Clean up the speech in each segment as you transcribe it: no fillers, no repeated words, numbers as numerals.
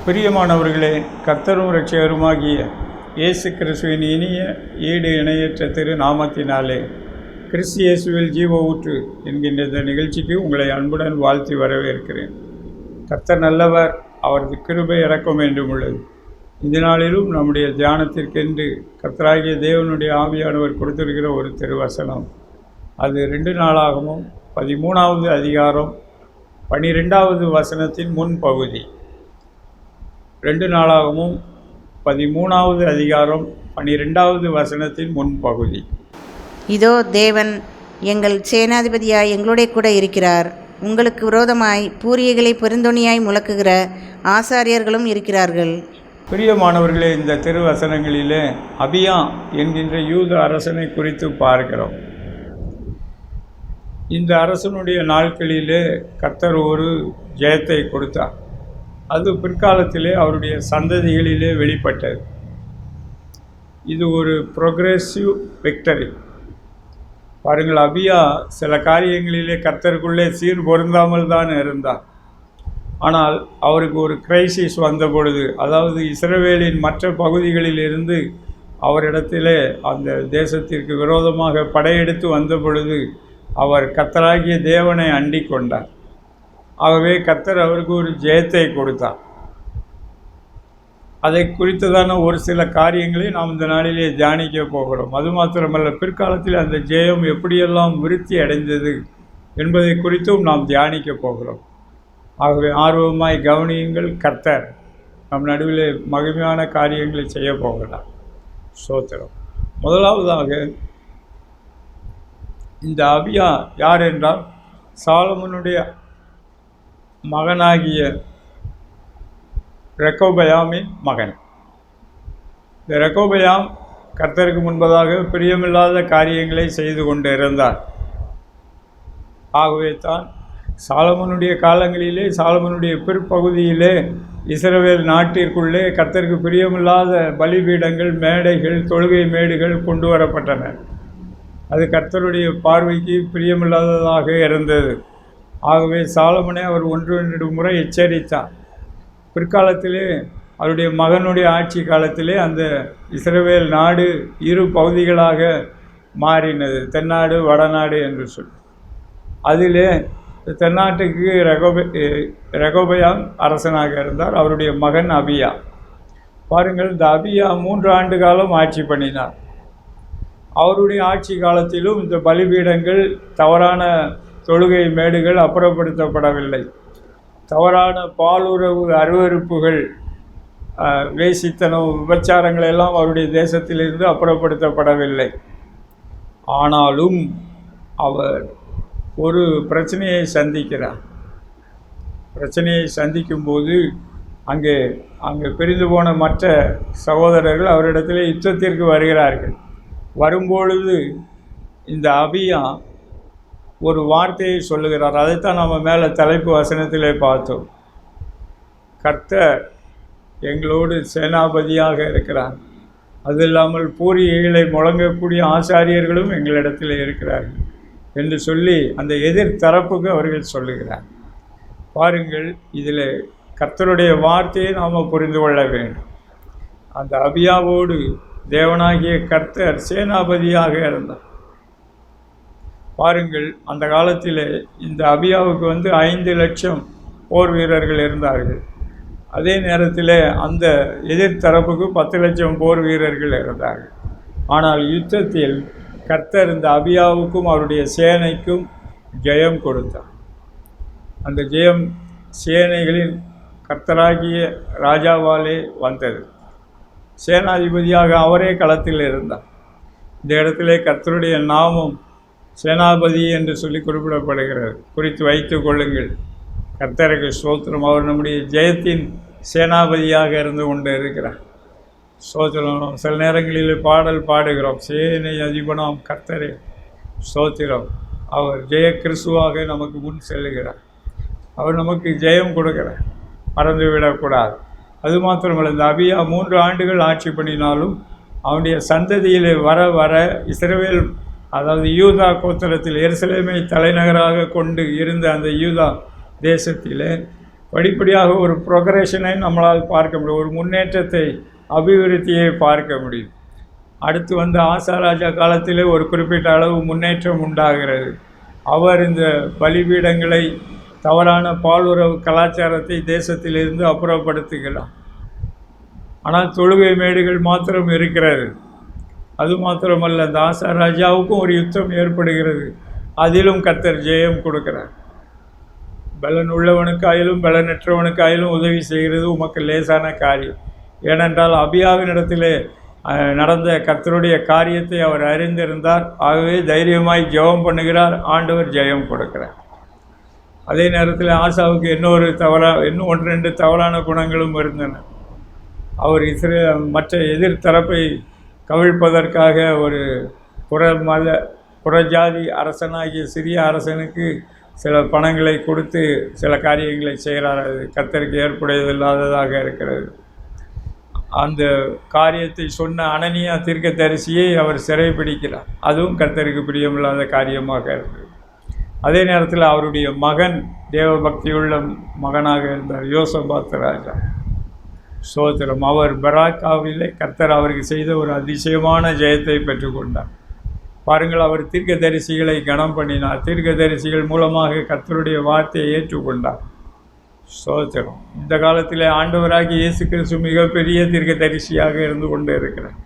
பிரியமானவர்களே, கர்த்தரும் இரட்சகருமாகிய இயேசு கிறிஸ்துவின் இனிய ஈடு இணையற்ற திரு நாமத்தினாலே கிறிஸ்து இயேசுவில் ஜீவ ஊற்று என்கின்ற இந்த நிகழ்ச்சிக்கு உங்களை அன்புடன் வாழ்த்தி வரவேற்கிறேன். கர்த்தர் நல்லவர், அவரது கிருபை இரக்கம் என்றும் உள்ளது. இந்த நாளிலும் நம்முடைய தியானத்திற்கென்று கர்த்தராகிய தேவனுடைய ஆவியானவர் கொடுத்திருக்கிற ஒரு திருவசனம். அது 2 நாளாகமும் 13வது அதிகாரம் 12வது வசனத்தின் முன்பகுதி. 2 நாளாகமும் 13வது அதிகாரம் 12வது வசனத்தின் முன்பகுதி. இதோ தேவன் எங்கள் சேனாதிபதியாய் எங்களுடைய கூட இருக்கிறார். உங்களுக்கு விரோதமாய் பூரியைகளை பெருந்தொனியாய் முழக்குகிற ஆசாரியர்களும் இருக்கிறார்கள். பிரியமானவர்களே, இந்த திருவசனங்களிலே அபியா என்கின்ற யூத அரசனை குறித்து பார்க்கிறோம். இந்த அரசனுடைய நாட்களிலே கர்த்தர் ஒரு ஜெயத்தை கொடுத்தார். அது பிற்காலத்திலே அவருடைய சந்ததிகளிலே வெளிப்பட்டது. இது ஒரு ப்ரோக்ரெசிவ் விக்டரி. பாருங்கள், அபியா சில காரியங்களிலே கர்த்தருக்குள்ளே சீர் பொருந்தாமல் தான் இருந்தார். ஆனால் அவருக்கு ஒரு கிரைசிஸ் வந்த பொழுது, அதாவது இஸ்ரவேலின் மற்ற பகுதிகளிலிருந்து அவரிடத்திலே அந்த தேசத்திற்கு விரோதமாக படையெடுத்து வந்த பொழுது அவர் கர்த்தராகிய தேவனை அண்டிக் கொண்டார். ஆகவே கர்த்தர் அவருக்கு ஒரு ஜெயத்தை கொடுத்தார். அதை குறித்ததான ஒரு சில காரியங்களை நாம் இந்த நாளிலே தியானிக்க போகிறோம். அது மாத்திரமல்ல, பிற்காலத்தில் அந்த ஜெயம் எப்படியெல்லாம் விருத்தி அடைந்தது என்பதை குறித்தும் நாம் தியானிக்க போகிறோம். ஆகவே ஆர்வமாய் கவனியுங்கள். கர்த்தர் நம் நடுவில் மகிமையான காரியங்களை செய்ய போகிறார். ஸ்தோத்திரம். முதலாவதாக இந்த அபியா யார் என்றால் சாலமோனுடைய மகனாகிய ரெகொபெயாமின் மகன். இந்த ரெகொபெயாம் கர்த்தருக்கு முன்பதாக பிரியமில்லாத காரியங்களை செய்து கொண்டு இருந்தார். ஆகவே தான் சாலமோனுடைய காலங்களிலே, சாலமோனுடைய பிற்பகுதியிலே இஸ்ரவேல் நாட்டிற்குள்ளே கர்த்தருக்கு பிரியமில்லாத பலிபீடங்கள், மேடைகள், தொழுகை மேடுகள் கொண்டு வரப்பட்டன. அது கர்த்தருடைய பார்வைக்கு பிரியமில்லாததாக இருந்தது. ஆகவே சாலமோனை அவர் 1-2 முறை எச்சரித்தார். பிற்காலத்திலே அவருடைய மகனுடைய ஆட்சி காலத்திலே அந்த இஸ்ரவேல் நாடு 2 பகுதிகளாக மாறினது, தென்னாடு வடநாடு என்று சொல்லி. அதிலே தென்னாட்டுக்கு ரெகொபெயாம் அரசனாக இருந்தார். அவருடைய மகன் அபியா. பாருங்கள், இந்த அபியா 3 ஆண்டு காலம் ஆட்சி பண்ணினார். அவருடைய ஆட்சி காலத்திலும் இந்த பலிபீடங்கள், தவறான தொழுகை மேடுகள் அப்புறப்படுத்தப்படவில்லை. தவறான பாலுறவு அருவருப்புகள், வேசித்தனம், விபச்சாரங்கள் எல்லாம் அவருடைய தேசத்திலிருந்து அப்புறப்படுத்தப்படவில்லை. ஆனாலும் அவர் ஒரு பிரச்சனையை சந்திக்கிறார். பிரச்சனையை சந்திக்கும்போது அங்கே பிரிந்து போன மற்ற சகோதரர்கள் அவரிடத்தில் யுத்தத்திற்கு வருகிறார்கள். வரும்பொழுது இந்த அபியா ஒரு வார்த்தையை சொல்லுகிறார். அதைத்தான் நம்ம மேலே தலைப்பு வசனத்திலே பார்த்தோம். கர்த்தர் எங்களோடு சேனாபதியாக இருக்கிறார், அது இல்லாமல் பூரியைகளை முழங்கக்கூடிய ஆசாரியர்களும் எங்களிடத்தில் இருக்கிறார்கள் என்று சொல்லி அந்த எதிர்த்தரப்புக்கு அவர்கள் சொல்லுகிறார். பாருங்கள், இதில் கர்த்தருடைய வார்த்தையை நாம் புரிந்து கொள்ள வேண்டும். அந்த அபியாவோடு தேவனாகிய கர்த்தர் சேனாபதியாக இருந்தார். பாருங்கள், அந்த காலத்தில் இந்த அபியாவுக்கு 5 லட்சம் போர் வீரர்கள் இருந்தார்கள். அதே நேரத்தில் அந்த எதிர்த்தரப்புக்கு 10 லட்சம் போர் வீரர்கள் இருந்தார்கள். ஆனால் யுத்தத்தில் கர்த்தர் இந்த அபியாவுக்கும் அவருடைய சேனைக்கும் ஜெயம் கொடுத்தார். அந்த ஜெயம் சேனைகளின் கர்த்தராகிய ராஜாவாலே வந்தது. சேனாதிபதியாக அவரே களத்தில் இருந்தார். இந்த இடத்திலே கர்த்தருடைய நாமம் சேனாபதி என்று சொல்லி குறிப்பிடப்படுகிறது. குறித்து வைத்து கொள்ளுங்கள். கர்த்தருக்கு ஸ்தோத்திரம். அவர் நம்முடைய ஜெயத்தின் சேனாபதியாக இருந்து கொண்டு இருக்கிறார். ஸ்தோத்திரம். சில நேரங்களில் பாடல் பாடுகிறோம், சேனை அதிபனாம் கர்த்தரே ஸ்தோத்திரம். அவர் ஜெய கிறிஸ்துவாக நமக்கு முன் செல்லுகிறார். அவர் நமக்கு ஜெயம் கொடுக்கிறார், மறந்துவிடக்கூடாது. அது மாத்திரமல்ல, இந்த அபியா 3 ஆண்டுகள் ஆட்சி பண்ணினாலும் அவனுடைய சந்ததியில் வர வர இஸ்ரவேல், அதாவது யூதா கோத்திரத்தில் எருசலேமை தலைநகராக கொண்டு இருந்த அந்த யூதா தேசத்தில் படிப்படியாக ஒரு ப்ரொக்ரெஷனை நம்மளால் பார்க்க முடியும், ஒரு முன்னேற்றத்தை, அபிவிருத்தியை பார்க்க முடியும். அடுத்து வந்த ஆசாராஜா காலத்திலே ஒரு குறிப்பிட்ட அளவு முன்னேற்றம் உண்டாகிறது. அவர் இந்த பலிபீடங்களை, தவறான பாலுறவு கலாச்சாரத்தை தேசத்திலிருந்து அப்புறப்படுத்துகிறார். ஆனால் தொழுகை மேடுகள் மாத்திரம் இருக்கிறது. அது மாத்திரமல்ல, அந்த ஆசாராஜாவுக்கும் ஒரு யுத்தம் ஏற்படுகிறது. அதிலும் கர்த்தர் ஜெயம் கொடுக்கிறார். பலன் உள்ளவனுக்காயிலும் பலனற்றவனுக்காயிலும் உதவி செய்கிறது உமக்கு லேசான காரியம். ஏனென்றால் அபியாவினிடத்திலே நடந்த கர்த்தருடைய காரியத்தை அவர் அறிந்திருந்தார். ஆகவே தைரியமாய் ஜெபம் பண்ணுகிறார். ஆண்டவர் ஜெயம் கொடுக்கிறார். அதே நேரத்தில் ஆசாவுக்கு இன்னும் 1-2 தவறான குணங்களும் இருந்தன. அவர் மற்ற எதிர்த்தரப்பை கவிழ்ப்பதற்காக ஒரு புறஜாதி அரசனாகிய சிறிய அரசனுக்கு சில பணங்களை கொடுத்து சில காரியங்களை செய்கிறார். அது கர்த்தருக்கு ஏற்புடையதில்லாததாக இருக்கிறது. அந்த காரியத்தை சொன்ன அனனியா தீர்க்கதரிசியை அவர் சிறைப்பிடிக்கிறார். அதுவும் கர்த்தருக்கு பிரியமில்லாத காரியமாக இருந்தது. அதே நேரத்தில் அவருடைய மகன் தேவபக்தியுள்ள மகனாக இருந்தார், யோசபாத் ராஜா. சோத்திரம். அவர் பராக்காவிலே கர்த்தர் அவருக்கு செய்த ஒரு அதிசயமான ஜெயத்தை பெற்றுக்கொண்டார். பாருங்கள், அவர் தீர்க்கதரிசிகளை கனம் பண்ணினார். தீர்க்கதரிசிகள் மூலமாக கர்த்தருடைய வார்த்தையை ஏற்றுக்கொண்டார். சோத்திரம். இந்த காலத்தில் ஆண்டவராகி இயேசு கிறிஸ்து மிகப்பெரிய தீர்க்கதரிசியாக இருந்து கொண்டு இருக்கிறார்.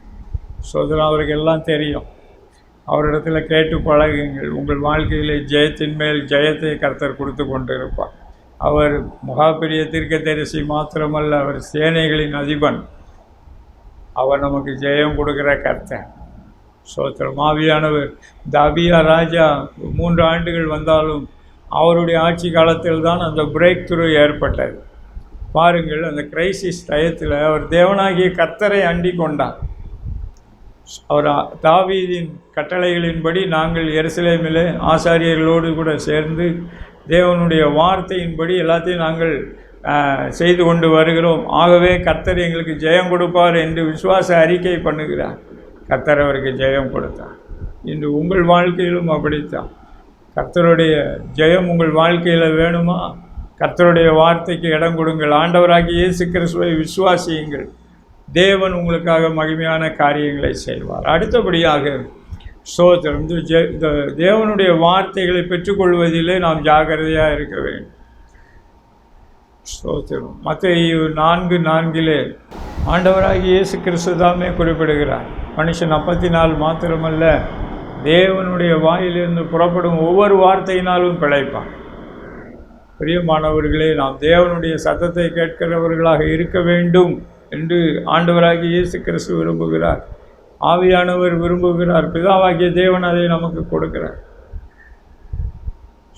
சோத்திரம். அவருக்கு எல்லாம் தெரியும். அவரிடத்தில் கேட்டு பழகுங்கள். உங்கள் வாழ்க்கையிலே ஜெயத்தின் மேல் ஜெயத்தை கர்த்தர் கொடுத்து கொண்டு இருப்பார். அவர் மகா பெரிய தீர்க்கதரிசி மாத்திரமல்ல, அவர் சேனைகளின் அதிபன். அவர் நமக்கு ஜெயம் கொடுக்கிற கர்த்தர். சோத்திரம். ஆவியானவர் இந்த அபியா ராஜா 3 ஆண்டுகள் வந்தாலும் அவருடைய ஆட்சி காலத்தில் தான் அந்த பிரேக் த்ரூ ஏற்பட்டது. பாருங்கள், அந்த கிரைசிஸ் டயத்தில் அவர் தேவனாகிய கர்த்தரை அண்டி கொண்டார். அவர் தாவீதின் கட்டளைகளின்படி நாங்கள் எருசலேமிலே ஆசாரியர்களோடு கூட சேர்ந்து தேவனுடைய வார்த்தையின்படி எல்லாத்தையும் நாங்கள் செய்து கொண்டு வருகிறோம். ஆகவே கர்த்தர் எங்களுக்கு ஜெயம் கொடுப்பார் என்று விசுவாச அறிக்கை பண்ணுகிறார். கர்த்தர் அவருக்கு ஜெயம் கொடுத்தார். இன்று உங்கள் வாழ்க்கையிலும் அப்படித்தான். கர்த்தருடைய ஜெயம் உங்கள் வாழ்க்கையில் வேணுமா? கர்த்தருடைய வார்த்தைக்கு இடம் கொடுங்கள். ஆண்டவராகிய இயேசு கிறிஸ்துவை விசுவாசியுங்கள். தேவன் உங்களுக்காக மகிமையான காரியங்களை செய்வார். அடுத்தபடியாக சோத்திரம். இந்த தேவனுடைய வார்த்தைகளை பெற்றுக்கொள்வதிலே நாம் ஜாக்கிரதையாக இருக்க வேண்டும். சோத்திரம். மத்தேயு 4:4 ஆண்டவராகிய இயேசு கிறிஸ்து தாமே குறிப்பிடுகிறார், மனுஷன் அப்பத்தினால் மாத்திரமல்ல தேவனுடைய வாயிலிருந்து புறப்படும் ஒவ்வொரு வார்த்தையினாலும் பிழைப்பான். பிரியமானவர்களே, நாம் தேவனுடைய சத்தத்தை கேட்கிறவர்களாக இருக்க வேண்டும் என்று ஆண்டவராகிய இயேசு கிறிஸ்து விரும்புகிறார். ஆவியானவர் விரும்புகிறார். பிதாவாகிய தேவன் அதை நமக்கு கொடுக்கிறார்.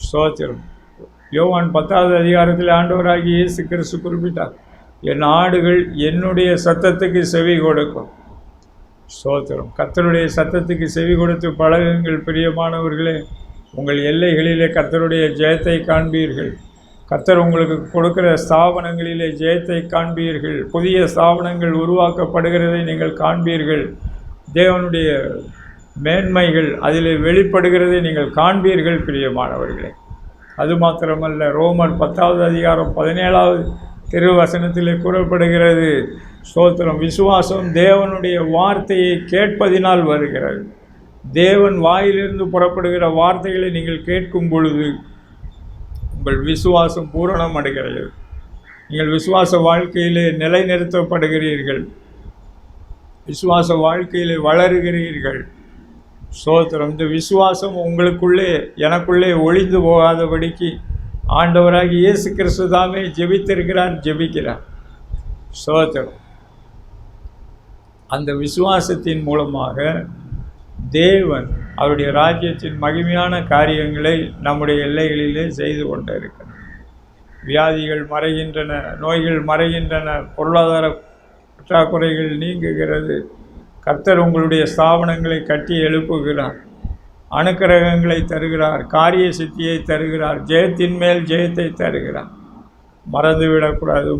ஸ்தோத்திரம். யோவான் 10வது அதிகாரத்தில் ஆண்டவராகிய இயேசு கிறிஸ்து குறிப்பிட்டார், என் ஆடுகள் என்னுடைய சத்தத்துக்கு செவி கொடுக்கும். ஸ்தோத்திரம். கர்த்தருடைய சத்தத்துக்கு செவி கொடுத்து பழகுங்கள். பிரியமானவர்களே, உங்கள் எல்லைகளிலே கர்த்தருடைய ஜெயத்தை காண்பீர்கள். கர்த்தர் உங்களுக்கு கொடுக்கிற ஸ்தாபனங்களிலே ஜெயத்தை காண்பீர்கள். புதிய ஸ்தாபனங்கள் உருவாக்கப்படுகிறதை நீங்கள் காண்பீர்கள். தேவனுடைய மேன்மைகள் அதில் வெளிப்படுகிறதை நீங்கள் காண்பீர்கள். பிரியமானவர்களே, அது மாத்திரமல்ல, ரோமர் 10வது அதிகாரம் 17வது திருவசனத்திலே கூறப்படுகிறது, ஸ்தோத்திரம், விசுவாசம் தேவனுடைய வார்த்தையை கேட்பதினால் வருகிறது. தேவன் வாயிலிருந்து புறப்படுகிற வார்த்தைகளை நீங்கள் கேட்கும் பொழுது உங்கள் விசுவாசம் பூரணம் அடைகிறது. நீங்கள் விசுவாச வாழ்க்கையிலே நிலைநிறுத்தப்படுகிறீர்கள். விசுவாச வாழ்க்கையிலே வளருகிறீர்கள். ஸ்தோத்திரம். இந்த விசுவாசம் உங்களுக்குள்ளே எனக்குள்ளே ஒளிந்து போகாதபடிக்கு ஆண்டவராகி இயேசு கிறிஸ்து தாமே ஜெபித்திருக்கிறார், ஜெபிக்கிறார். ஸ்தோத்திரம். அந்த விசுவாசத்தின் மூலமாக தேவன் அவருடைய ராஜ்யத்தின் மகிமையான காரியங்களை நம்முடைய எல்லைகளிலே செய்து கொண்டு இருக்கிறார். வியாதிகள் மறைகின்றன, நோய்கள் மறைகின்றன, பொருளாதார பற்றாக்குறைகள் நீங்குகிறது. கர்த்தர் உங்களுடைய ஸ்தாபனங்களை கட்டி எழுப்புகிறார். அனுக்கிரகங்களை தருகிறார். காரிய சித்தியை தருகிறார். ஜெயத்தின் மேல் ஜெயத்தை தருகிறார்.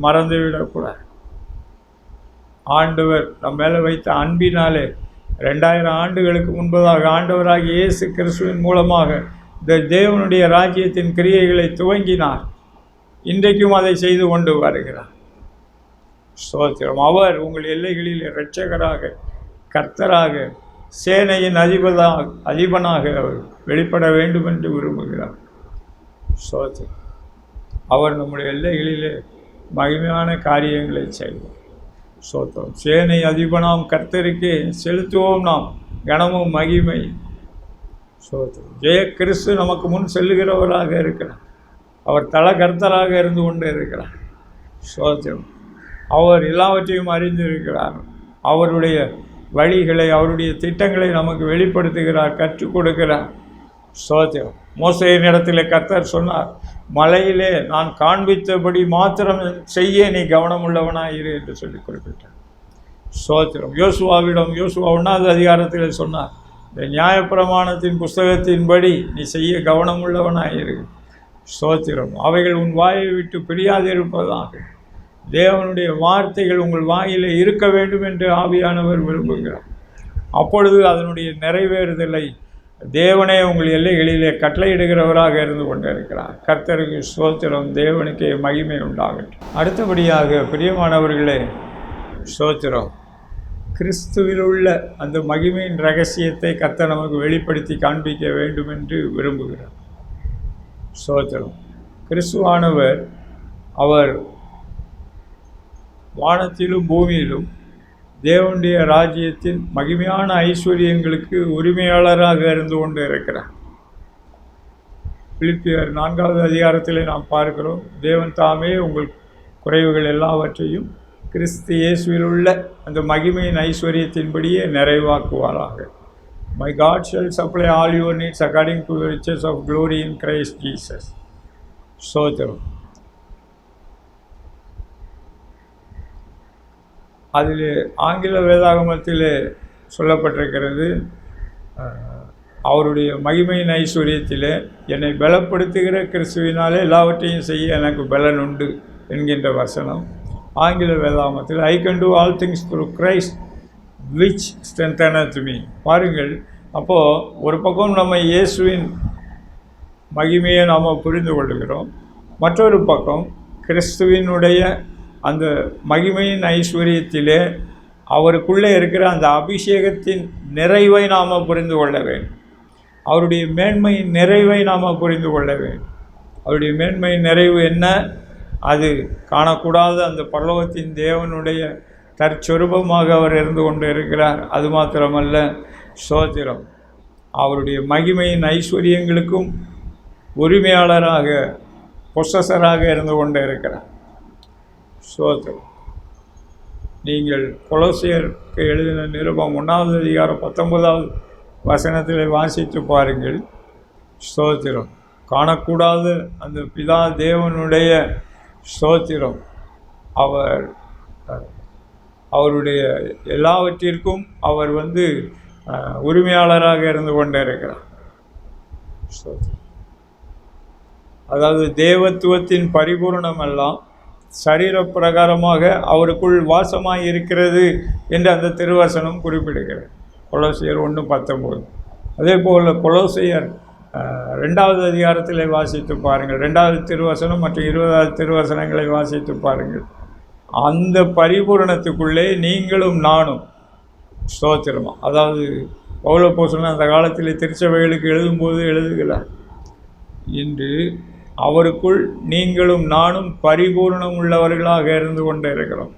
மறந்துவிடக்கூடாது. ஆண்டவர் நம் மேலே வைத்த அன்பினாலே 2000 ஆண்டுகளுக்கு முன்பதாக ஆண்டவராகிய இயேசு கிறிஸ்துவின் மூலமாக இந்த தேவனுடைய ராஜ்யத்தின் கிரியைகளை துவங்கினார். இன்றைக்கும் அதை செய்து கொண்டு வருகிறார். ஸ்தோத்திரம். அவர் உங்கள் எல்லைகளில் இரட்சகராக, கர்த்தராக, சேனையின் அதிபனாக அவர் வெளிப்பட வேண்டும் என்று விரும்புகிறார். ஸ்தோத்திரம். அவர் நம்முடைய எல்லைகளிலே மகிமையான காரியங்களை செய்வார். ஸ்தோத்திரம். சேனை அதிபனாம் கர்த்தருக்கே செலுத்துவோம் நாம் கனமும் மகிமை. ஸ்தோத்திரம். ஜெய கிறிஸ்து நமக்கு முன் செல்லுகிறவராக இருக்கிறார். அவர் தல கர்த்தராக இருந்து கொண்டு இருக்கிறார். ஸ்தோத்திரம். அவர் எல்லாவற்றையும் அறிந்திருக்கிறார். அவருடைய வழிகளை, அவருடைய திட்டங்களை நமக்கு வெளிப்படுத்துகிறார், கற்றுக் கொடுக்கிறார். ஸ்தோத்திரம். மோசேயின் இடத்துல கர்த்தர் சொன்னார், மலையிலே நான் காண்பித்தபடி மாத்திரம் செய்ய நீ கவனமுள்ளவனாயிரு என்று சொல்லி குறிப்பிட்டார். ஸ்தோத்திரம். யோசுவாவிடம், யோசுவா 1ஆவது அதிகாரத்தில் சொன்னார், இந்த நியாயப்பிரமாணத்தின் புஸ்தகத்தின்படி நீ செய்ய கவனமுள்ளவனாயிரு. ஸ்தோத்திரம். அவைகள் உன் வாயை விட்டு பிரியாதிருப்பதாக. தேவனுடைய வார்த்தைகள் உங்கள் வாயிலே இருக்க வேண்டும் என்று ஆவியானவர் விரும்புகிறார். அப்பொழுது அதனுடைய நிறைவேறுதலை தேவனே உங்கள் எல்லைகளிலே கட்டளையிடுகிறவராக இருந்து கொண்டிருக்கிறார். கர்த்தருக்கு ஸ்தோத்திரம். தேவனுக்கே மகிமை உண்டாகட்டும். அடுத்தபடியாக பிரியமானவர்களே, ஸ்தோத்திரம், கிறிஸ்துவில் உள்ள அந்த மகிமையின் ரகசியத்தை கர்த்தர் நமக்கு வெளிப்படுத்தி காண்பிக்க வேண்டும் என்று விரும்புகிறார். ஸ்தோத்திரம். கிறிஸ்துவானவர் அவர் வானத்திலும் பூமியிலும் தேவனுடைய ராஜ்யத்தின் மகிமையான ஐஸ்வர்யங்களுக்கு உரிமையாளராக இருந்து கொண்டு இருக்கிறார். பிலிப்பியர் 4ஆவது அதிகாரத்திலே நாம் பார்க்கிறோம், தேவன் தாமே உங்கள் குறைவுகள் எல்லாவற்றையும் கிறிஸ்து இயேசுவில் உள்ள அந்த மகிமையின் ஐஸ்வர்யத்தின்படியே நிறைவாக்குவாராக. My God shall supply all your needs according to the riches of glory in Christ Jesus. ஸ்தோத்திரம். அதில் ஆங்கில வேதாகமத்தில் சொல்லப்பட்டிருக்கிறது, அவருடைய மகிமையின் ஐஸ்வர்யத்தில் என்னை பலப்படுத்துகிற கிறிஸ்துவினாலே எல்லாவற்றையும் செய்ய எனக்கு பலன் உண்டு என்கின்ற வசனம் ஆங்கில வேதாகமத்தில் I can do all things through Christ which strengtheneth me. பாருங்கள், அப்போது ஒரு பக்கம் நம்ம இயேசுவின் மகிமையை நாம் புரிந்து கொள்கிறோம், மற்றொரு பக்கம் கிறிஸ்துவினுடைய அந்த மகிமையின் ஐஸ்வர்யத்திலே அவருக்குள்ளே இருக்கிற அந்த அபிஷேகத்தின் நிறைவை நாம் புரிந்து கொள்ள வேண்டும். அவருடைய மேன்மையின் நிறைவை நாம் புரிந்து கொள்ள வேண்டும். அவருடைய மேன்மையின் நிறைவு என்ன? அது காணக்கூடாத அந்த பரலோகத்தின் தேவனுடைய தற்சொரூபமாக அவர் இருந்து கொண்டு இருக்கிறார். அது மாத்திரமல்ல, ஸ்தோத்திரம், அவருடைய மகிமையின் ஐஸ்வர்யங்களுக்கும் உரிமையாளராக, பொசஸராக இருந்து கொண்டு இருக்கிறார். ஸ்தோத்திரம். நீங்கள் கொலோசியருக்கு எழுதின நிருபம் 1ஆவது அதிகாரம் 19ஆவது வசனத்தில் வாசித்து பாருங்கள். ஸ்தோத்திரம். காணக்கூடாத அந்த பிதா தேவனுடைய ஸ்தோத்திரம், அவருடைய எல்லாவற்றிற்கும் அவர் உரிமையாளராக இருந்து கொண்டே இருக்கிறார். ஸ்தோத்திரம். அதாவது தேவத்துவத்தின் பரிபூர்ணம் எல்லாம் சரீர பிரகாரமாக அவருக்குள் வாசமாக இருக்கிறது என்று அந்த திருவசனம் குறிப்பிடுகிறது. கொலோசியர் 1:19. அதே போல் கொலோசியர் 2ஆவது அதிகாரத்தில் வாசித்து பாருங்கள். 2ஆவது திருவசனம் மற்றும் 20ஆவது திருவசனங்களை வாசித்து பாருங்கள். அந்த பரிபூரணத்துக்குள்ளே நீங்களும் நானும், ஸ்தோத்திரமா, அதாவது பவுல் அப்போஸ்தலன் அந்த காலத்தில் திருச்சபைகளுக்கு எழுதும்போது எழுதுகிறார், இன்று அவருக்குள் நீங்களும் நானும் பரிபூர்ணம் உள்ளவர்களாக இருந்து கொண்டே இருக்கிறோம்.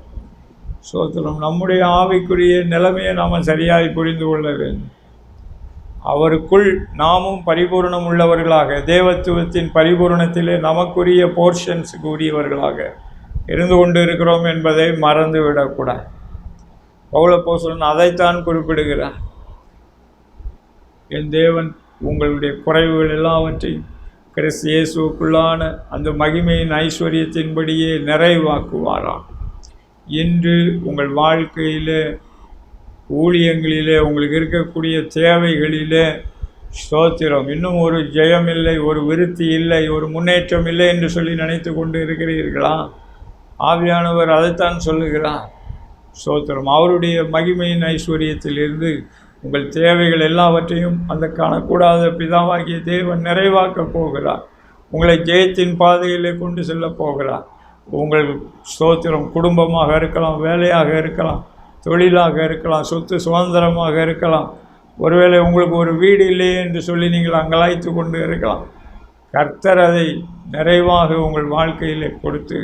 ஸ்தோத்திரம். நம்முடைய ஆவிக்குரிய நிலைமையை நாம் சரியாக புரிந்து கொள்ள வேண்டும். அவருக்குள் நாமும் பரிபூர்ணம் உள்ளவர்களாக, தேவத்துவத்தின் பரிபூர்ணத்திலே நமக்குரிய போர்ஷன்ஸுக்கு உரியவர்களாக இருந்து கொண்டு இருக்கிறோம் என்பதை மறந்து விடக்கூடாது. பவுல் அப்போஸ்தலன் அதைத்தான் குறிப்பிடுகிறார். என் தேவன் உங்களுடைய குறைவுகள் எல்லாவற்றையும் கிறிஸ்து இயேசுவுக்குள்ளான அந்த மகிமையின் ஐஸ்வர்யத்தின்படியே நிறைவாக்குவாராம். இன்று உங்கள் வாழ்க்கையிலே, ஊழியங்களிலே, உங்களுக்கு இருக்கக்கூடிய தேவைகளிலே, ஸ்தோத்திரம், இன்னும் ஒரு ஜெயம் இல்லை, ஒரு விருத்தி இல்லை, ஒரு முன்னேற்றம் இல்லை என்று சொல்லி நினைத்து கொண்டு இருக்கிறீர்களா? ஆவியானவர் அதைத்தான் சொல்லுகிறார். ஸ்தோத்திரம். அவருடைய மகிமையின் ஐஸ்வர்யத்திலிருந்து உங்கள் தேவைகள் எல்லாவற்றையும் அந்த காணக்கூடாத பிதாவாகிய தேவன் நிறைவாக்கப் போகிறார். உங்களை ஜெயத்தின் பாதையிலே கொண்டு செல்ல போகிறார். உங்கள் ஸ்தோத்திரம் குடும்பமாக இருக்கலாம், வேலையாக இருக்கலாம், தொழிலாக இருக்கலாம், சொத்து சுதந்திரமாக இருக்கலாம். ஒருவேளை உங்களுக்கு ஒரு வீடு இல்லையே என்று சொல்லி நீங்கள் அங்கலாய்த்து கொண்டு இருக்கலாம். கர்த்தர் அதை நிறைவாக உங்கள் வாழ்க்கையில் கொடுத்து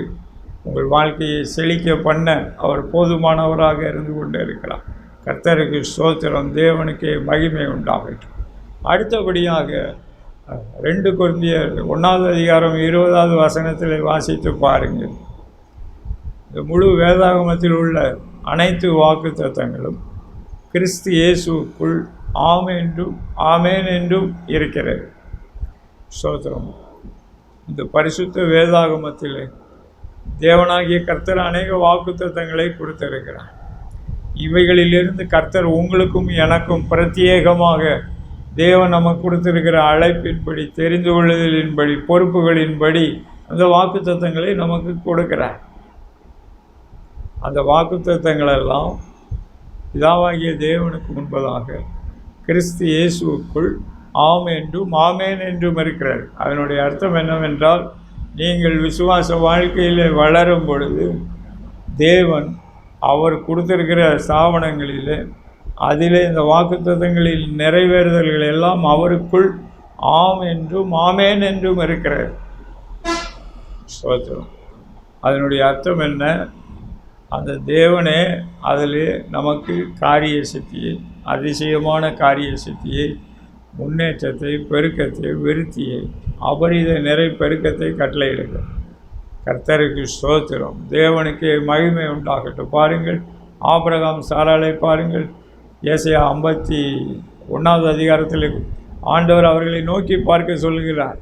உங்கள் வாழ்க்கையை செழிக்க பண்ண அவர் போதுமானவராக இருந்து கொண்டு இருக்கிறார். கர்த்தருக்கு ஸ்தோத்திரம், தேவனுக்கே மகிமை உண்டாகட்டும். அடுத்தபடியாக 2 கொரிந்தியர் 1வது அதிகாரம் 20வது வசனத்தில் வாசித்து பாருங்கள். இந்த முழு வேதாகமத்தில் உள்ள அனைத்து வாக்குத்தத்தங்களும் கிறிஸ்து இயேசுக்குள் ஆம் என்றும் ஆமேன் என்றும் இருக்கிறது. ஸ்தோத்திரம். இந்த பரிசுத்த வேதாகமத்தில் தேவனாகிய கர்த்தர் அநேக வாக்குத்தத்தங்களை கொடுத்திருக்கிறார். இவைகளிலிருந்து கர்த்தர் உங்களுக்கும் எனக்கும் பிரத்யேகமாக தேவன் நமக்கு கொடுத்திருக்கிற அழைப்பின்படி, தெரிந்து கொள்ளுதலின்படி, பொறுப்புகளின்படி அந்த வாக்குத்தத்தங்களை நமக்கு கொடுக்கிறார். அந்த வாக்குத்தத்தங்களெல்லாம் பிதாவாகிய தேவனுக்கு முன்பதாக கிறிஸ்து இயேசுவுக்குள் ஆம் என்றும் ஆமேன் என்றும் இருக்கிறார். அதனுடைய அர்த்தம் என்னவென்றால், நீங்கள் விசுவாச வாழ்க்கையில் வளரும் பொழுது தேவன் அவர் கொடுத்திருக்கிற ஸ்தாபனங்களில் அதிலே இந்த வாக்குத்தத்தங்களில் நிறைவேறுதல்கள் எல்லாம் அவருக்குள் ஆம் என்றும் ஆமேன் என்றும் இருக்கிறார். ஸ்தோத்திரம். அதனுடைய அர்த்தம் என்ன? அந்த தேவனே அதிலே நமக்கு காரிய சித்தியை, அதிசயமான காரிய சித்தியை, முன்னேற்றத்தை, பெருக்கத்தை, விருத்தியை, அபரித நிறை பெருக்கத்தை கட்டளையிடுகிறார். கர்த்தருக்கு ஸ்தோத்திரம், தேவனுக்கு மகிமை உண்டாகட்டும். பாருங்கள், ஆபிரகாம் சாராளை பாருங்கள். ஏசாயா 51வது அதிகாரத்தில் ஆண்டவர் அவர்களை நோக்கி பார்க்க சொல்கிறார்.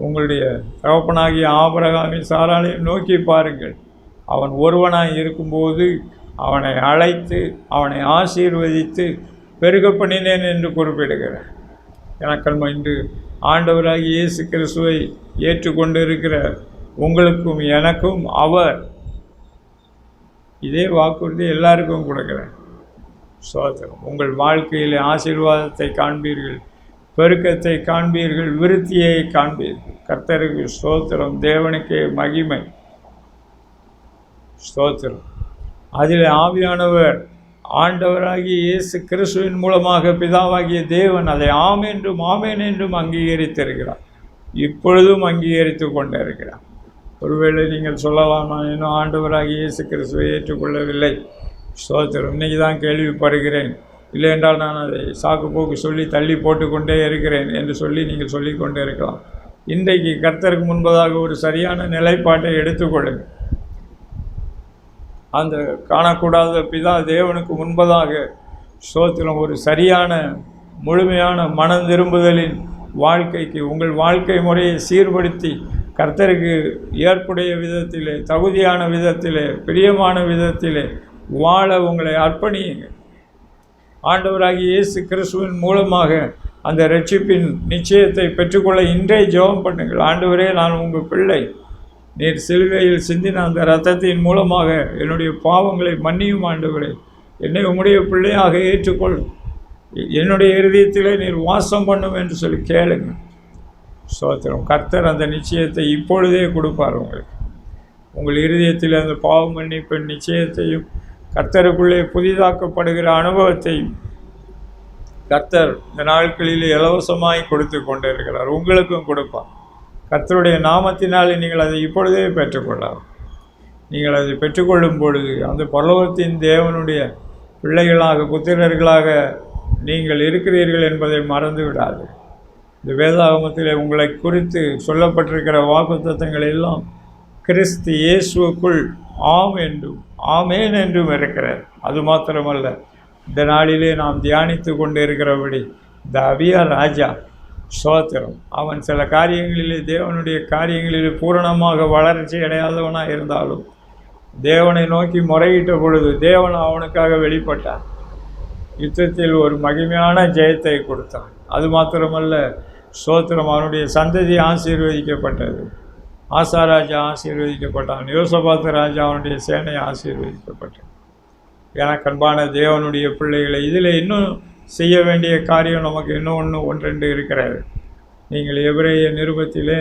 உங்களுடைய தகப்பனாகிய ஆபிரகாமின் சாராளை நோக்கி பாருங்கள். அவன் ஒருவனாய் இருக்கும்போது அவனை அழைத்து அவனை ஆசீர்வதித்து பெருக பண்ணினேன் என்று குறிப்பிடுகிறார். எனக்கல்மா இன்று ஆண்டவராகிய இயேசு கிறிஸ்துவை ஏற்றுக்கொண்டு இருக்கிற உங்களுக்கும் எனக்கும் அவர் இதே வாக்குறுதி எல்லாருக்கும் கொடுக்கிறார். ஸ்தோத்திரம். உங்கள் வாழ்க்கையில் ஆசீர்வாதத்தை காண்பீர்கள், பெருக்கத்தை காண்பீர்கள், விருத்தியை காண்பீர்கள். கர்த்தருக்கு ஸ்தோத்திரம், தேவனுக்கே மகிமை. ஸ்தோத்திரம். அதில் ஆவியானவர் ஆண்டவராகிய இயேசு கிறிஸ்துவின் மூலமாக பிதாவாகிய தேவன் அதை ஆம் என்றும் ஆமேன் என்றும் அங்கீகரித்திருக்கிறார். இப்பொழுதும் அங்கீகரித்து கொண்டு இருக்கிறார். ஒருவேளை நீங்கள் சொல்லலாம், நான் இன்னும் ஆண்டவராகிய இயேசு கிறிஸ்துவை ஏற்றுக்கொள்ளவில்லை. ஸ்தோத்திரம், இன்றைக்கி தான் கேள்விப்படுகிறேன், இல்லை என்றால் நான் அதை சாக்கு போக்கு சொல்லி தள்ளி போட்டுக்கொண்டே இருக்கிறேன் என்று சொல்லி நீங்கள் சொல்லிக்கொண்டே இருக்கலாம். இன்றைக்கு கர்த்தருக்கு முன்பதாக ஒரு சரியான நிலைப்பாட்டை எடுத்துக்கொள்ளுங்கள். அந்த காணக்கூடாத பிதா தேவனுக்கு முன்பதாக ஸ்தோத்திரம் ஒரு சரியான முழுமையான மனம் திரும்புதலின் வாழ்க்கைக்கு உங்கள் வாழ்க்கை முறையை சீர்படுத்தி கர்த்தருக்கு ஏற்புடைய விதத்திலே, தகுதியான விதத்திலே, பிரியமான விதத்திலே வாழ உங்களை அர்ப்பணியுங்கள். ஆண்டவராகிய இயேசு கிறிஸ்துவின் மூலமாக அந்த இரட்சிப்பின் நிச்சயத்தை பெற்றுக்கொள்ள இன்றே ஜெபம் பண்ணுங்கள். ஆண்டவரே, நான் உங்கள் பிள்ளை, நீர் சிலுவையில் சிந்தின அந்த இரத்தத்தின் மூலமாக என்னுடைய பாவங்களை மன்னியும் ஆண்டவரே, என்னை உம்முடைய பிள்ளையாக ஏற்றுக்கொள், என்னுடைய இருதயத்திலே நீர் வாசம் பண்ணும் என்று சொல்லி கேளுங்க. ஸ்தோத்திரம். கர்த்தர் அந்த நிச்சயத்தை இப்பொழுதே கொடுப்பார் உங்களுக்கு. உங்கள் இருதயத்தில் அந்த பாவ மன்னிப்பின் நிச்சயத்தையும் கர்த்தருக்குள்ளே புதிதாக்கப்படுகிற அனுபவத்தையும் கர்த்தர் இந்த நாட்களில் இலவசமாய் கொடுத்து கொண்டு இருக்கிறார். உங்களுக்கும் கொடுப்பார். கர்த்தருடைய நாமத்தினாலே நீங்கள் அதை இப்பொழுதே பெற்றுக்கொள்ளலாம். நீங்கள் அதை பெற்றுக்கொள்ளும் பொழுது அந்த பரலோகத்தின் தேவனுடைய பிள்ளைகளாக, புத்திரர்களாக நீங்கள் இருக்கிறீர்கள் என்பதை மறந்து விடாது. இந்த வேதாகமத்தில் உங்களை குறித்து சொல்லப்பட்டிருக்கிற வாக்குத்தத்தங்கள் எல்லாம் கிறிஸ்து இயேசுவுக்குள் ஆம் என்றும் ஆமேன் என்றும் இருக்கிறார். அது மாத்திரமல்ல, இந்த நாளிலே நாம் தியானித்து கொண்டு இருக்கிறபடி இந்த அபியா ராஜா ஸ்தோத்திரம், அவன் சில காரியங்களிலே தேவனுடைய காரியங்களிலே பூரணமாக வளர்ச்சி அடையாதவனாக இருந்தாலும் தேவனை நோக்கி முறையிட்ட பொழுது தேவன் அவனுக்காக வெளிப்பட்டார். யுத்தத்தில் ஒரு மகிமையான ஜெயத்தை கொடுத்தான். அது மாத்திரமல்ல, ஸ்தோத்திரம், அவனுடைய சந்ததி ஆசீர்வதிக்கப்பட்டது. ஆசா ராஜா ஆசீர்வதிக்கப்பட்டான். யோசபாத் ராஜா அவனுடைய சேனை ஆசீர்வதிக்கப்பட்டது. எனக்கு அன்பான தேவனுடைய பிள்ளைகளை, இதில் இன்னும் செய்ய வேண்டிய காரியம் நமக்கு இன்னும் ஒன்று ஒன்றெண்டு இருக்கிறது. நீங்கள் எபிரேய நிருபத்திலே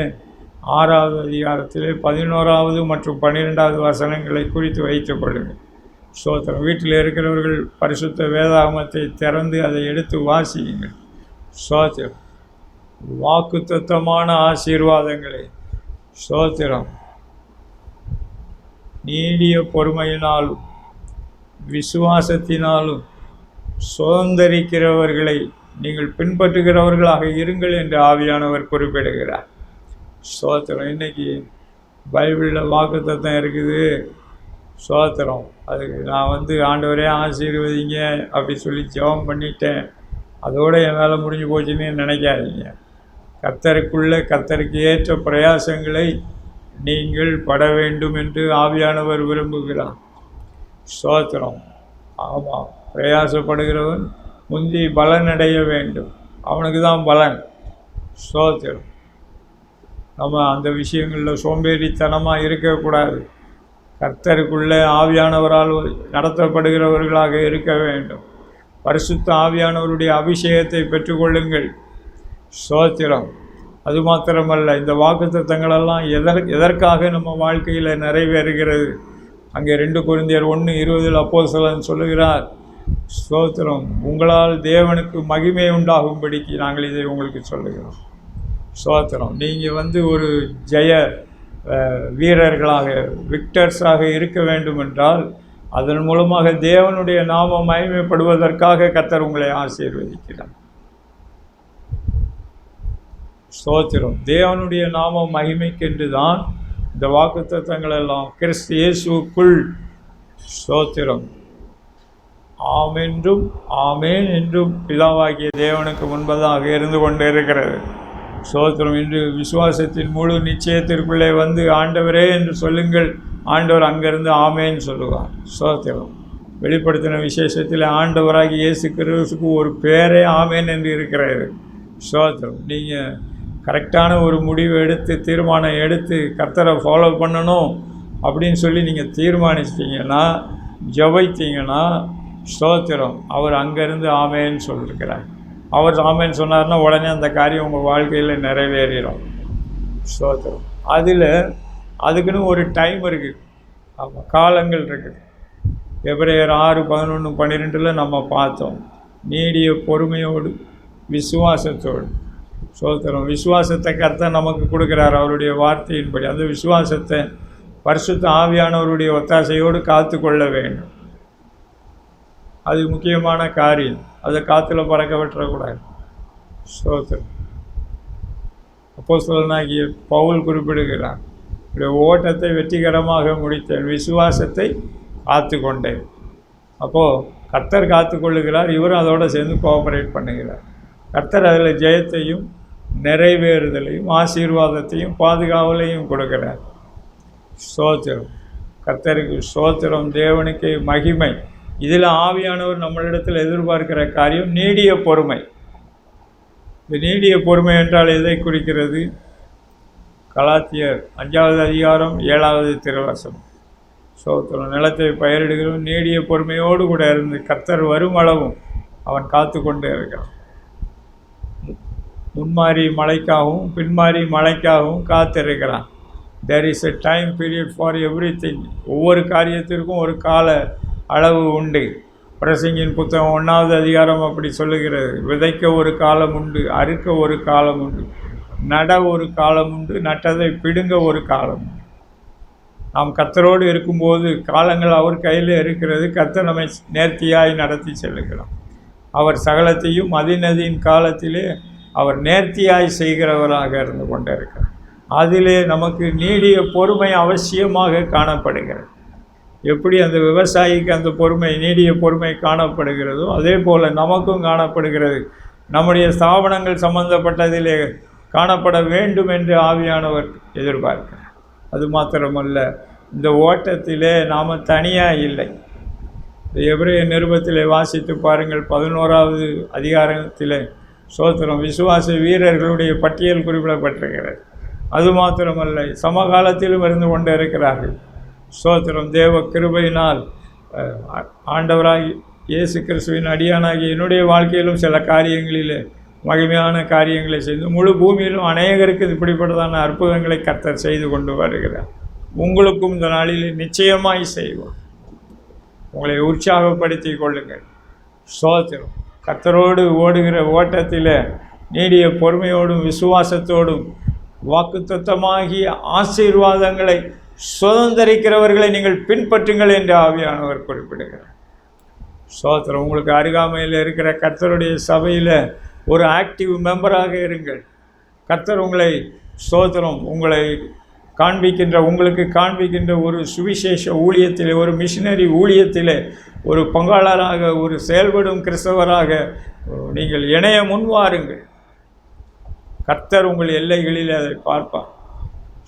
6வது அதிகாரத்திலே 11வது மற்றும் 12வது வசனங்களை குறித்து வைத்துக் கொள்ளுங்கள். ஸ்தோத்திரம். வீட்டில் இருக்கிறவர்கள் பரிசுத்த வேதாகமத்தை திறந்து அதை எடுத்து வாசியுங்கள். ஸ்தோத்திரம். வாக்குத்தத்தமான ஆசீர்வாதங்களை ஸ்தோத்திரம் நீடிய பொறுமையினாலும் விசுவாசத்தினாலும் சுதந்திரிக்கிறவர்களை நீங்கள் பின்பற்றுகிறவர்களாக இருங்கள் என்று ஆவியானவர் குறிப்பிடுகிறார். ஸ்தோத்திரம். இன்றைக்கி பைபிளில் வாக்குத்தத்தம் இருக்குது. ஸ்தோத்திரம். அதுக்கு நான் ஆண்டவரே ஆசீர்வதிங்க அப்படி சொல்லி ஜெபம் பண்ணிட்டேன், அதோடு என் வேலை முடிஞ்சு போச்சுன்னு நினைக்காதீங்க. கர்த்தருக்கு ஏற்ற பிரயாசங்களை நீங்கள் பட வேண்டும் என்று ஆவியானவர் விரும்புகிறார். ஸ்தோத்திரம். ஆமாம், பிரயாசப்படுகிறவன் முந்தி பலனடைய வேண்டும், அவனுக்கு தான் பலன். ஸ்தோத்திரம். நம்ம அந்த விஷயங்களில் சோம்பேறித்தனமாக இருக்கக்கூடாது. கர்த்தருக்குள்ளே ஆவியானவரால் நடத்தப்படுகிறவர்களாக இருக்க வேண்டும். பரிசுத்த ஆவியானவருடைய அபிஷேகத்தை பெற்றுக்கொள்ளுங்கள். ஸ்தோத்திரம். அது மாத்திரமல்ல, இந்த வாக்குத்தத்தங்களெல்லாம் எதற்காக நம்ம வாழ்க்கையில் நிறைவேறுகிறது? அங்கே 2 கொரிந்தியர் 1:20 அப்போஸ்தலன் சொல்லுகிறார், ஸ்தோத்திரம், உங்களால் தேவனுக்கு மகிமை உண்டாகும்படிக்கு நாங்கள் இதை உங்களுக்கு சொல்லுகிறோம். ஸ்தோத்திரம். நீங்கள் ஒரு ஜெய வீரர்களாக, விக்டர்ஸாக இருக்க வேண்டும் என்றால் அதன் மூலமாக தேவனுடைய நாமம் மகிமைப்படுவதற்காக கர்த்தர் உங்களை ஆசீர்வதிக்கிறார். ஸ்தோத்திரம். தேவனுடைய நாமம் மகிமைக்கென்று தான் இந்த வாக்குத்தத்தங்கள் எல்லாம் கிறிஸ்து இயேசுவுக்குள். ஸ்தோத்திரம். ஆமென்றும் ஆமேன் என்றும் பிதாவாகிய தேவனுக்கு முன்பதாக இருந்து கொண்டு இருக்கிறது. ஸ்தோத்திரம். இன்று விசுவாசத்தின் முழு நிச்சயத்திற்குள்ளே ஆண்டவரே என்று சொல்லுங்கள். ஆண்டவர் அங்கிருந்து ஆமேன்னு சொல்லுவார். ஸ்தோத்திரம். வெளிப்படுத்தின விசேஷத்தில் ஆண்டவராகி இயேசு கிறிஸ்துவுக்கு ஒரு பேரே ஆமேன் என்று இருக்கிறது. ஸ்தோத்திரம். நீங்கள் கரெக்டான ஒரு முடிவு எடுத்து, தீர்மானம் எடுத்து கர்த்தரை ஃபாலோ பண்ணணும் அப்படின்னு சொல்லி நீங்கள் தீர்மானிச்சிட்டிங்கன்னா, ஜெபித்தீங்கன்னா, ஸ்தோத்திரம், அவர் அங்கேருந்து ஆமேன்னு சொல்லியிருக்கிறார். அவர் ஆமேன்னு சொன்னார்னா உடனே அந்த காரியம் உங்கள் வாழ்க்கையில் நிறைவேறிடும். ஸ்தோத்திரம். அதுக்குன்னு ஒரு டைம் இருக்குது. ஆமாம், காலங்கள் இருக்குது. எபிரேயர் 6:11-12 நம்ம பார்த்தோம். நீடிய பொறுமையோடு விசுவாசத்தோடு. ஸ்தோத்திரம். விசுவாசத்தை கர்த்தர் நமக்கு கொடுக்குறார் அவருடைய வார்த்தையின்படி. அந்த விசுவாசத்தை பரிசுத்த ஆவியானவருடைய ஒத்தாசையோடு காத்து கொள்ள வேண்டும். அது முக்கியமான காரியம். அதை காற்றுல பறக்க விட்டுறக்கூடாது. ஸ்தோத்திரம். அப்போஸ்தலனாகிய பவுல் குறிப்பிடுகிறார், ஓட்டத்தை வெற்றிகரமாக முடித்தேன், விசுவாசத்தை காத்து கொண்டேன். அப்போது கர்த்தர் காத்து கொள்ளுகிறார், இவரும் அதோடு சேர்ந்து கோஆப்ரேட் பண்ணுகிறார். கர்த்தர் அதில் ஜெயத்தையும் நிறைவேறுதலையும் ஆசீர்வாதத்தையும் பாதுகாவலையும் கொடுக்கிறார். ஸ்தோத்திரம். கர்த்தருக்கு ஸ்தோத்திரம். தேவனுக்கு மகிமை. இதில் ஆவியானவர் நம்மளிடத்தில் எதிர்பார்க்கிற காரியம் நீடிய பொறுமை. இந்த நீடிய பொறுமை என்றால் எதை குறிக்கிறது? கலாத்தியர் 5வது அதிகாரம் 7வது திருவசனம். ஸ்தோத்திரம். நிலத்தை பயிரிடுகிறவன் நீடிய பொறுமையோடு கூட இருந்து கர்த்தர் வரும் அளவும் அவன் காத்து கொண்டே இருக்கிறான். முன்மாறி மழைக்காகவும் பின்மாறி மழைக்காகவும் காத்திருக்கிறான். There is a time period for everything. ஒவ்வொரு காரியத்திற்கும் ஒரு கால அளவு உண்டு. பிரசங்கின் புத்தகம் 1வது அதிகாரம் அப்படி சொல்லுகிறது. விதைக்க ஒரு காலம் உண்டு, அறுக்க ஒரு காலம் உண்டு, நட ஒரு காலம் உண்டு, நட்டதை பிடுங்க ஒரு காலம் உண்டு. நாம் கர்த்தரோடு இருக்கும்போது காலங்கள் அவர் கையில் இருக்கிறது. கர்த்தர் நம்மை நேர்த்தியாய் நடத்தி செல்லுகிறோம். அவர் சகலத்தையும் அதினதின் காலத்திலே அவர் நேர்த்தியாய் செய்கிறவராக இருந்து கொண்டே இருக்கிறார். அதிலே நமக்கு நீடிய பொறுமை அவசியமாக காணப்படுகிறது. எப்படி அந்த விவசாயிக்கு அந்த பொறுமை, நீடிய பொறுமை காணப்படுகிறதோ அதே போல் நமக்கும் காணப்படுகிறது. நம்முடைய ஸ்தாபனங்கள் சம்பந்தப்பட்டதிலே காணப்பட வேண்டும் என்று ஆவியானவர் எதிர்பார்க்கிறார். அது மாத்திரமல்ல, இந்த ஓட்டத்திலே நாம் தனியாக இல்லை. எபிரேய நிருபத்திலே வாசித்து பாருங்கள். 11வது அதிகாரத்திலே ஸ்தோத்திரம், விசுவாச வீரர்களுடைய பட்டியல் குறிப்பிடப்பட்டிருக்கிறது. அது மாத்திரமல்ல, சமகாலத்திலும் இருந்து கொண்டு இருக்கிறார்கள். ஸ்தோத்திரம். தேவ கிருபையினால் ஆண்டவராகி இயேசு கிறிஸ்துவின் அடியானாகி என்னுடைய வாழ்க்கையிலும் சில காரியங்களில் மகிமையான காரியங்களை செய்து முழு பூமியிலும் அநேகருக்கு இப்படிப்பட்டதான அற்புதங்களை கர்த்தர் செய்து கொண்டு வருகிறார். உங்களுக்கும் இந்த நாளில் நிச்சயமாய் செய்வோம். உங்களை உற்சாகப்படுத்தி கொள்ளுங்கள். ஸ்தோத்திரம். கர்த்தரோடு ஓடுகிற ஓட்டத்தில் நீடிய பொறுமையோடும் விசுவாசத்தோடும் வாக்குத்தத்தமாகிய ஆசீர்வாதங்களை சுதந்திரிக்கிறவர்களை நீங்கள் பின்பற்றுங்கள் என்று ஆவியானவர் குறிப்பிடுகிறார். ஸ்தோத்திரம். உங்களுக்கு அருகாமையில் இருக்கிற கர்த்தருடைய சபையில் ஒரு ஆக்டிவ் மெம்பராக இருங்கள். கர்த்தர் உங்களை ஸ்தோத்திரம் உங்களை உங்களுக்கு காண்பிக்கின்ற ஒரு சுவிசேஷ ஊழியத்தில், ஒரு மிஷினரி ஊழியத்தில் ஒரு பங்காளராக, ஒரு செயல்படும் கிறிஸ்தவராக நீங்கள் இணைய முன்வாருங்கள். கர்த்தர் உங்கள் எல்லைகளில் அதை பார்ப்பார்.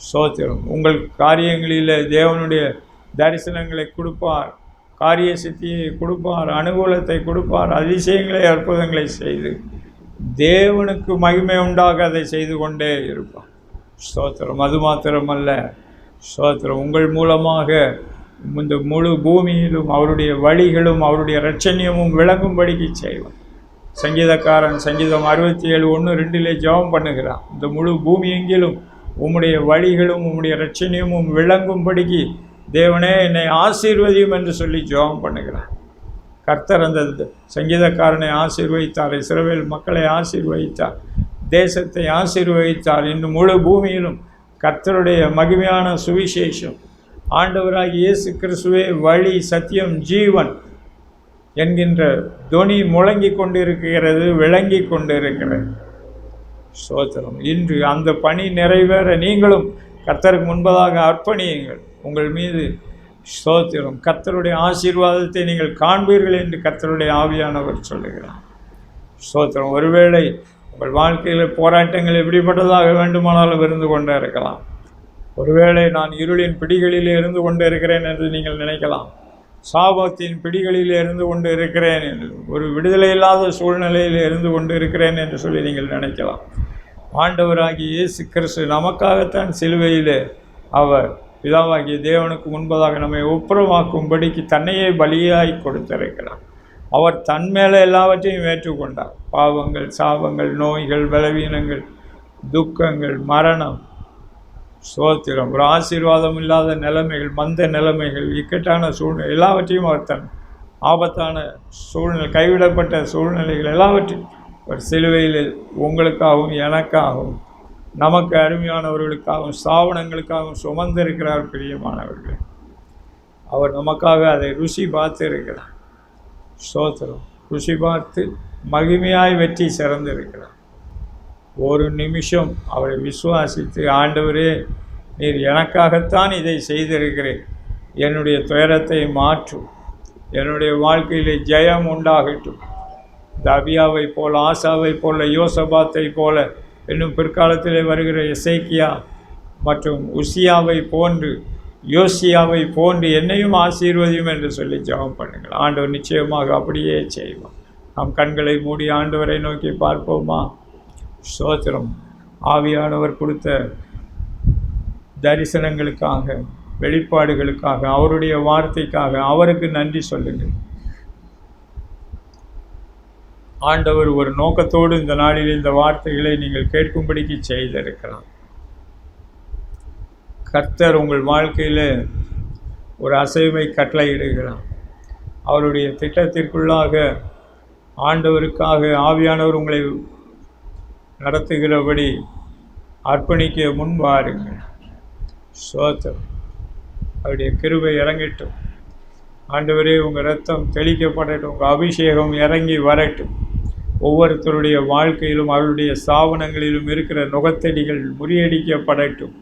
ஸ்தோத்திரம். உங்கள் காரியங்களில் தேவனுடைய தரிசனங்களை கொடுப்பார், காரிய சித்தியை கொடுப்பார், அனுகூலத்தை கொடுப்பார், அதிசயங்களை அற்புதங்களை செய்து தேவனுக்கு மகிமை உண்டாக அதை செய்து கொண்டே இருப்பார். ஸ்தோத்திரம். அது மாத்திரமல்ல, ஸ்தோத்திரம், உங்கள் மூலமாக இந்த முழு பூமியிலும் அவருடைய வழிகளும் அவருடைய இரட்சணியமும் விளங்கும்படிக்கு செய்வார். சங்கீதக்காரன் சங்கீதம் 67:1-2 ஜெபம் பண்ணுகிறான். இந்த முழு பூமி எங்கிலும் உம்முடைய வழிகளும் உம்முடைய இரட்சணியமும் விளங்கும்படிக்கு தேவனே என்னை ஆசீர்வதியும் என்று சொல்லி ஜெபம் பண்ணுகிறான். கர்த்தர் அந்த சங்கீதக்காரனை ஆசீர்வதித்தார், இஸ்ரவேல் மக்களை ஆசீர்வதித்தார், தேசத்தை ஆசீர்வதித்தார். இன்னும் முழு பூமியிலும் கர்த்தருடைய மகிமையான சுவிசேஷம், ஆண்டவராகிய இயேசு கிறிஸ்துவே வழி, சத்தியம், ஜீவன் என்கின்ற தொனி முழங்கி கொண்டிருக்கிறது, விளங்கி கொண்டிருக்கிறது. ஸ்தோத்திரம். இன்று அந்த பணி நிறைவேற நீங்களும் கர்த்தருக்கு முன்பதாக அர்ப்பணியுங்கள். உங்கள் மீது ஸ்தோத்திரம் கர்த்தருடைய ஆசீர்வாதத்தை நீங்கள் காண்பீர்கள் என்று கர்த்தருடைய ஆவியானவர் சொல்லுகிறார். ஸ்தோத்திரம். ஒருவேளை உங்கள் வாழ்க்கையில் போராட்டங்கள் எப்படிப்பட்டதாக வேண்டுமானாலும் இருந்து கொண்டே இருக்கலாம். ஒருவேளை நான் இருளின் பிடிகளிலே இருந்து கொண்டு இருக்கிறேன் என்று நீங்கள் நினைக்கலாம். சாபத்தின் பிடிகளில் இருந்து கொண்டு இருக்கிறேன் என்று, ஒரு விடுதலை இல்லாத சூழ்நிலையில் இருந்து கொண்டு இருக்கிறேன் என்று சொல்லி நீங்கள் நினைக்கலாம். ஆண்டவராகிய இயேசு கிறிஸ்து நமக்காகத்தான் சிலுவையிலே அவர் பிதாவாகிய தேவனுக்கு முன்பதாக நம்மை ஒப்புரவாக்கும்படிக்கு தன்னையே பலியாய் கொடுத்திருக்கிறார். அவர் தன் மேலே எல்லாவற்றையும் ஏற்றுக்கொண்டார். பாவங்கள், சாபங்கள், நோய்கள், பலவீனங்கள், துக்கங்கள், மரணம், ஸ்தோத்திரம், ஒரு ஆசீர்வாதம் இல்லாத நிலைமைகள், மந்த நிலைமைகள், இக்கட்டான சூழ்நிலை எல்லாவற்றையும் அவர் தன் ஆபத்தான சூழ்நிலை, கைவிடப்பட்ட சூழ்நிலைகள் எல்லாவற்றையும் ஒரு சிலுவையில் உங்களுக்காகவும் எனக்காகவும் நமக்கு அருமையானவர்களுக்காகவும் ஸ்தாபனங்களுக்காகவும் சுமந்திருக்கிறார். பிரியமானவர்கள், அவர் நமக்காக அதை ருசி பார்த்து இருக்கிறார். ஸ்தோத்திரம். ருசி பார்த்து மகிமையாய் வெற்றி சிறந்திருக்கிறார். ஒரு நிமிஷம் அவரை விசுவாசித்து, ஆண்டவரே நீர் எனக்காகத்தான் இதை செய்திருக்கிறேன், என்னுடைய துயரத்தை மாற்றும், என்னுடைய வாழ்க்கையிலே ஜெயம் உண்டாகட்டும், தபியாவை போல, ஆசாவை போல, யோசபாத்தை போல, இன்னும் பிற்காலத்திலே வருகிற எசேக்கியா மற்றும் உசியாவை போன்று, யோசியாவை போன்று என்னையும் ஆசீர்வதியும் என்று சொல்லி ஜெபம் பண்ணுங்கள். ஆண்டவர் நிச்சயமாக அப்படியே செய்வோம். நாம் கண்களை மூடி ஆண்டவரை நோக்கி பார்ப்போமா? ஸ்தோத்திரம். ஆவியானவர் கொடுத்த தரிசனங்களுக்காக, வெளிப்பாடுகளுக்காக, அவருடைய வார்த்தைக்காக அவருக்கு நன்றி சொல்லுங்கள். ஆண்டவர் ஒரு நோக்கத்தோடு இந்த நாளில் இந்த வார்த்தைகளை நீங்கள் கேட்கும்படிக்கு செய்திருக்கிறார். கர்த்தர் உங்கள் வாழ்க்கையில் ஒரு அசைவை கட்டளையிடுகிறார். அவருடைய திட்டத்திற்குள்ளாக ஆண்டவருக்காக ஆவியானவர் உங்களை நடத்துகிறபடி அர்ப்பணிக்க முன்வாருங்கள். ஸ்தோத்திரம். அவருடைய கிருபை இறங்கட்டும். ஆண்டவரே, உங்கள் இரத்தம் தெளிக்கப்படட்டும், உங்கள் அபிஷேகம் இறங்கி வரட்டும். ஒவ்வொருத்தருடைய வாழ்க்கையிலும் அவருடைய ஸ்தாபனங்களிலும் இருக்கிற நுகத்தடிகள் முறியடிக்கப்படட்டும்.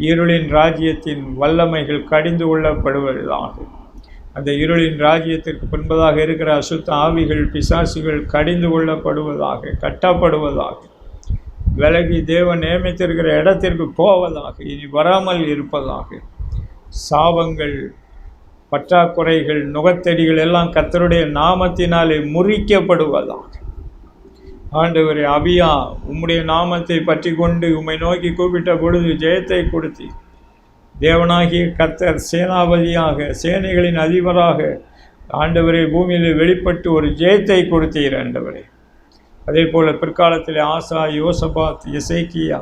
இருளின் ராஜ்யத்தின் வல்லமைகள் கடிந்து கொள்ளப்படுவதாக. அந்த இருளின் ராஜ்யத்திற்கு பின்பதாக இருக்கிற அசுத்த ஆவிகள், பிசாசுகள் கடிந்து கொள்ளப்படுவதாக, கட்டப்படுவதாக, விலகி தேவன் நியமித்திருக்கிற இடத்திற்கு போவதாக, இனி வராமல் இருப்பதாக. சாபங்கள், பற்றாக்குறைகள், நுகத்தடிகள் எல்லாம் கர்த்தருடைய நாமத்தினாலே முறிக்கப்படுவதாக. ஆண்டவரே, அபியா உம்முடைய நாமத்தை பற்றி கொண்டு உம்மை நோக்கி கூப்பிட்ட பொழுது ஜெயத்தை கொடுத்தி, தேவனாகிய கர்த்தர் சேனாபதியாக, சேனைகளின் அதிபராக ஆண்டவரே பூமியில் வெளிப்பட்டு ஒரு ஜெயத்தை கொடுத்தீர். ஆண்டவரே, அதே போல் பிற்காலத்தில் ஆசா, யோசபாத், எசேக்கியா,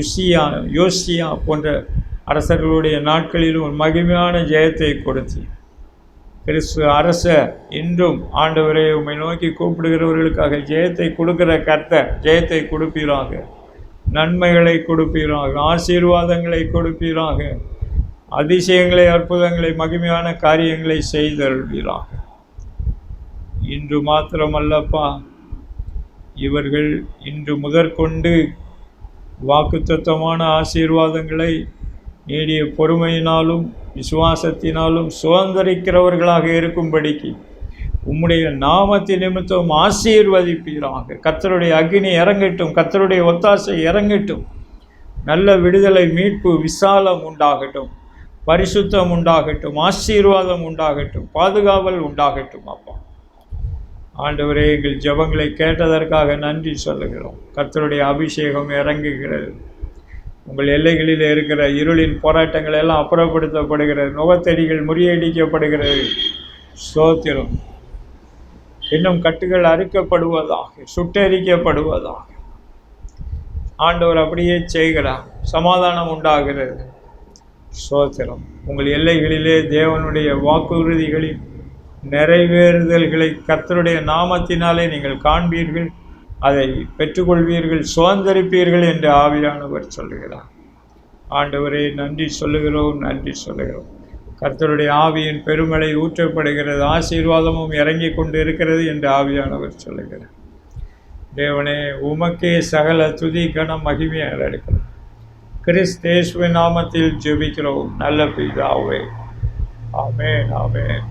உசியா, யோசியா போன்ற அரசர்களுடைய நாட்களிலும் ஒரு மகிமையான ஜெயத்தை கொடுத்து கிறிஸ்து அரச இன்றும் ஆண்டவரே உம்மை நோக்கி கூப்பிடுகிறவர்களுக்காக ஜெயத்தை கொடுக்கிற கர்த்தர். ஜெயத்தை கொடுப்பீராக, நன்மைகளை கொடுப்பீராக, ஆசீர்வாதங்களை கொடுப்பீராக, அதிசயங்களை, அற்புதங்களை, மகிமையான காரியங்களை செய்தருள்வீராக. இன்று மாத்திரமல்லப்பா, இவர்கள் இன்று முதற்கொண்டு வாக்குத்தத்தமான ஆசீர்வாதங்களை நீடிய பொறுமையினாலும் விசுவாசத்தினாலும் சுதந்திரிக்கிறவர்களாக இருக்கும்படிக்கு உம்முடைய நாமத்தின் நிமித்தம் ஆசீர்வதிப்பீராக. கர்த்தருடைய அக்கினி இறங்கட்டும், கர்த்தருடைய ஒத்தாசை இறங்கட்டும். நல்ல விடுதலை, மீட்பு, விசாலம் உண்டாகட்டும், பரிசுத்தம் உண்டாகட்டும், ஆசீர்வாதம் உண்டாகட்டும், பாதுகாவல் உண்டாகட்டும். அப்பா ஆண்டவரே, எங்கள் ஜெபங்களை கேட்டதற்காக நன்றி சொல்லுகிறோம். கர்த்தருடைய அபிஷேகம் இறங்குகிறது. உங்கள் எல்லைகளில் இருக்கிற இருளின் போராட்டங்கள் எல்லாம் அப்புறப்படுத்தப்படுகிறது. நுகத்தடிகள் முறியடிக்கப்படுகிறது. ஸ்தோத்திரம். இன்னும் கட்டுகள் அறுக்கப்படுவதாக, சுட்டெரிக்கப்படுவதாக. ஆண்டவர் அப்படியே செய்கிறார். சமாதானம் உண்டாகிறது. ஸ்தோத்திரம். உங்கள் எல்லைகளிலே தேவனுடைய வாக்குறுதிகளின் நிறைவேறுதல்களை கர்த்தருடைய நாமத்தினாலே நீங்கள் காண்பீர்கள், அதை பெற்றுக்கொள்வீர்கள், சுதந்திரிப்பீர்கள் என்று ஆவியானவர் சொல்லுகிறார். ஆண்டவரே, நன்றி சொல்லுகிறோம், நன்றி சொல்லுகிறோம். கர்த்தருடைய ஆவியின் பெருமழை ஊற்றப்படுகிறது, ஆசீர்வாதமும் இறங்கி கொண்டு இருக்கிறது என்று ஆவியானவர் சொல்லுகிறார். தேவனே, உமக்கே சகல துதி, கனம், மகிமையாக எடுக்கிறோம். கிறிஸ்தேசுவின் நாமத்தில் ஜெபிக்கிறோம் நல்ல பிதாவே. ஆமென், ஆமென்.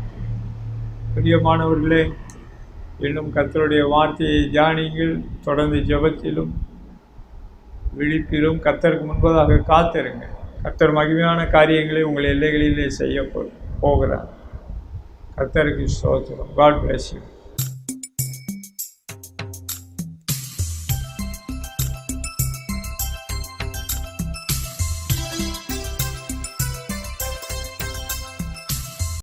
பிரியமானவர்களே, இன்னும் கர்த்தருடைய வார்த்தையை தியானிங்கள். தொடர்ந்து ஜெபத்திலும் விழிப்பிலும் கர்த்தருக்கு முன்பதாக காத்திருங்க. கர்த்தர் மகிமையான காரியங்களை உங்கள் எல்லைகளிலே செய்ய போகிறார். கர்த்தருக்கு ஸ்தோத்திரம். God bless you.